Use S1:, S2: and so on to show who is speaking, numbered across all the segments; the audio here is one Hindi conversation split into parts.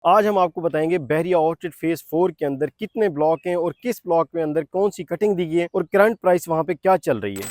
S1: आज हम आपको बताएंगे बहरिया ऑर्चिड फेज 4 के अंदर कितने ब्लॉक हैं और किस ब्लॉक में अंदर कौन सी कटिंग दी गई है और करंट प्राइस वहां पे क्या चल रही है।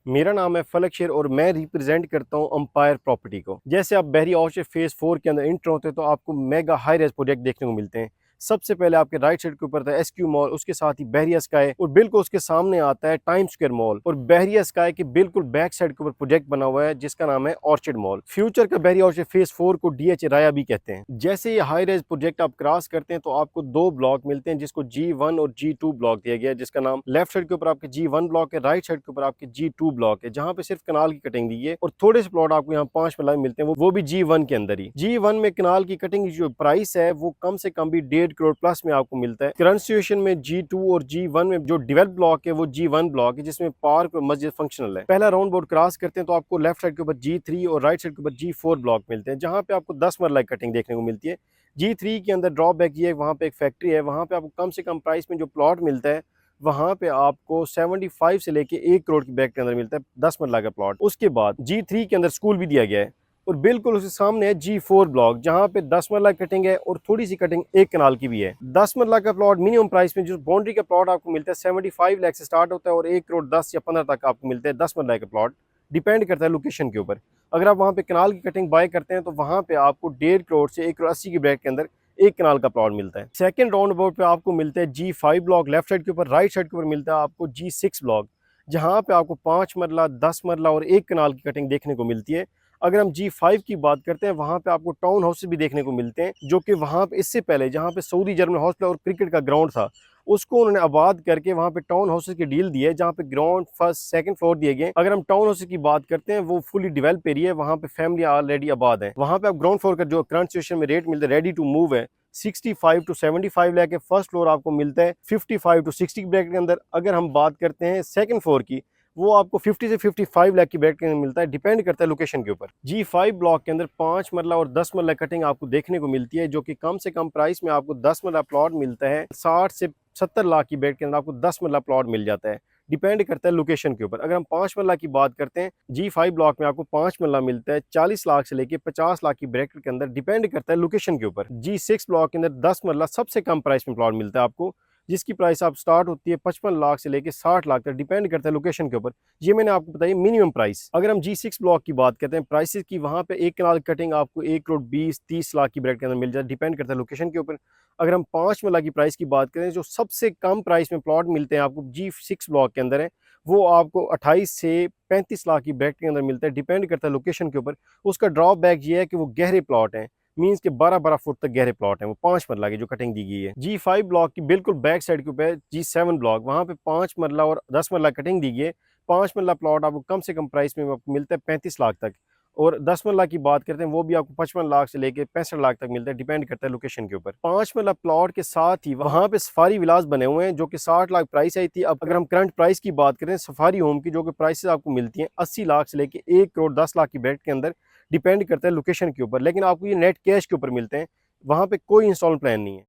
S1: मेरा नाम है फलक शेर और मैं रिप्रेजेंट करता हूं अंपायर प्रॉपर्टी को। जैसे आप बहरिया ऑर्चिड फेज 4 के अंदर इंटर होते हैं तो आपको मेगा हाई रेज प्रोजेक्ट देखने को मिलते हैं। सबसे पहले आपके राइट साइड के ऊपर था एसक्यू मॉल, उसके साथ ही बहरिया स्काई और बिल्कुल उसके सामने आता है टाइम स्क्वायर मॉल और बहरिया स्काई के बिल्कुल बैक साइड के ऊपर प्रोजेक्ट बना हुआ है जिसका नाम है ऑर्चिड मॉल। फ्यूचर का बहरिया ऑर्चिड फेज 4 को डीएच राया भी कहते हैं। जैसे ये हाई रेज प्रोजेक्ट आप क्रॉस करते हैं तो आपको दो ब्लॉक मिलते हैं जिसको G1 और G2 ब्लॉक दिया गया है, जिसका नाम लेफ्ट साइड के ऊपर आपके G1 ब्लॉक है, राइट साइड के ऊपर आपके G2 ब्लॉक है, जहां पे सिर्फ कनाल की कटिंग दी है और थोड़े से प्लॉट आपको यहाँ 5 मरला मिलते हैं, वो भी G1 के अंदर ही। G1 में कनाल की कटिंग जो प्राइस है वो कम से कम भी 1.5 करोड़ प्लस में आपको मिलता है। करंट सिचुएशन में G2 और G1 में जो डेवलप ब्लॉक है वो G1 ब्लॉक है जिसमें पार्क और मस्जिद फंक्शनल है। पहला राउंड बोर्ड क्रॉस करते हैं तो आपको लेफ्ट साइड के ऊपर G3 और राइट साइड के ऊपर G4 ब्लॉक मिलते हैं जहां पे आपको 10 मरला कटिंग देखने को मिलती है। G3 के अंदर ड्रॉबैक ये है, वहाँ पे एक फैक्ट्री है, वहाँ पे आपको कम से कम प्राइस में जो प्लॉट मिलता है वहाँ पे आपको 75 से लेके 1 करोड़ की बैग के अंदर मिलता है 10 मरला का प्लॉट। उसके बाद G3 के अंदर स्कूल भी दिया गया है और बिल्कुल उसके सामने है G4 ब्लॉक जहाँ पे 10 मरला कटिंग है और थोड़ी सी कटिंग एक कनाल की भी है। 10 मरला का प्लॉट मिनिमम प्राइस में जो बाउंड्री का प्लॉट आपको मिलता है 75 लाख से स्टार्ट होता है और 1 करोड़ 10 या 15 तक आपको मिलता है 10 मरला का प्लॉट। डिपेंड करता है लोकेशन के ऊपर। अगर आप वहाँ पे कनाल की कटिंग बाय करते हैं तो वहाँ पे आपको 1.5 करोड़ से 1 करोड़ 80 की ब्रैकेट के अंदर एक कनाल का प्लॉट मिलता है। सेकंड राउंड अबाउट पे आपको मिलता है G5 ब्लॉक लेफ्ट साइड के ऊपर, राइट साइड के ऊपर मिलता है आपको G6 ब्लॉक जहाँ पे आपको 5 मरला 10 मरला और एक कनाल की कटिंग देखने को मिलती है। अगर हम G5 की बात करते हैं वहाँ पे आपको टाउन हाउसेस भी देखने को मिलते हैं जो कि वहाँ पे इससे पहले जहाँ पे सऊदी जर्मन हॉस्पिटल और क्रिकेट का ग्राउंड था उसको उन्होंने आबाद करके वहाँ पे टाउन हाउसेस की डील दी है जहाँ पे ग्राउंड फर्स्ट सेकंड फ्लोर दिए गए। अगर हम टाउन हाउसेस की बात करते हैं वो फुली डेवलप एरिया है, वहाँ पे फैमिली ऑलरेडी आबाद है। वहाँ पे आप ग्राउंड फ्लोर का जो करंट सिचुएशन में रेट मिलता है रेडी टू मूव है 65 टू 75 लाख है। फर्स्ट फ्लोर आपको मिलता है 55 टू 60 ब्रैकेट के अंदर। अगर हम बात करते हैं सेकंड फ्लोर की वो आपको 50 से 55 लाख की ब्रैकेट के अंदर मिलता है, डिपेंड करता है लोकेशन के ऊपर। G5 ब्लॉक के अंदर 5 मरला और 10 मरला कटिंग आपको देखने को मिलती है जो कि कम से कम प्राइस में आपको 10 मरला प्लॉट मिलता है 60 से 70 लाख की ब्रैकेट के अंदर आपको 10 मरला प्लॉट मिल जाता है, डिपेंड करता है लोकेशन के ऊपर। अगर हम 5 मरला की बात करते हैं G5 ब्लॉक में आपको 5 मरला मिलता है 40 लाख से लेके 50 लाख की ब्रैकेट के अंदर, डिपेंड करता है लोकेशन के ऊपर। G6 ब्लॉक के अंदर 10 मरला सबसे कम प्राइस में प्लॉट मिलता है आपको जिसकी प्राइस आप स्टार्ट होती है 55 लाख से लेके 60 लाख तक, डिपेंड करता है लोकेशन के ऊपर। ये मैंने आपको बताई मिनिमम प्राइस। अगर हम G6 ब्लॉक की बात करते हैं प्राइसेस की, वहाँ पे एक कनाल कटिंग आपको 1 करोड़ 20-30 लाख की ब्रैकेट के अंदर मिल जाए, डिपेंड करता है लोकेशन के ऊपर। अगर हम 5 मरला की प्राइस की बात करें जो सबसे कम प्राइस में प्लॉट मिलते हैं आपको G6 ब्लॉक के अंदर है वो आपको 28 से 35 लाख की ब्रैकेट के अंदर मिलता है, डिपेंड करता है लोकेशन के ऊपर। उसका ड्रॉबैक ये है कि वो गहरे प्लॉट हैं, मीन्स के 12-12 फुट तक गहरे प्लॉट हैं, वो 5 मरला की जो कटिंग दी गई है। G5 ब्लॉक की बिल्कुल बैक साइड के ऊपर G7 ब्लॉक, वहाँ पे 5 मरला और 10 मरला कटिंग दी गई है। 5 मरला प्लॉट आपको कम से कम प्राइस में आपको मिलता है 35 लाख तक और 10 मरला की बात करते हैं वो भी आपको 55 लाख से लेके 65 लाख तक मिलता है, डिपेंड करता है लोकेशन के ऊपर। 5 मरला प्लॉट के साथ ही वहाँ पे सफारी विलास बने हुए हैं जो कि 60 लाख प्राइस आई थी। अब अगर हम करंट प्राइस की बात करें सफारी होम की जो कि प्राइसेस आपको मिलती हैं 80 लाख से लेके 1 करोड़ 10 लाख की ब्रैकेट के अंदर, डिपेंड करता है लोकेशन के ऊपर, लेकिन आपको ये नेट कैश के ऊपर मिलते हैं, वहाँ पे कोई इंस्टॉलमेंट प्लान नहीं है।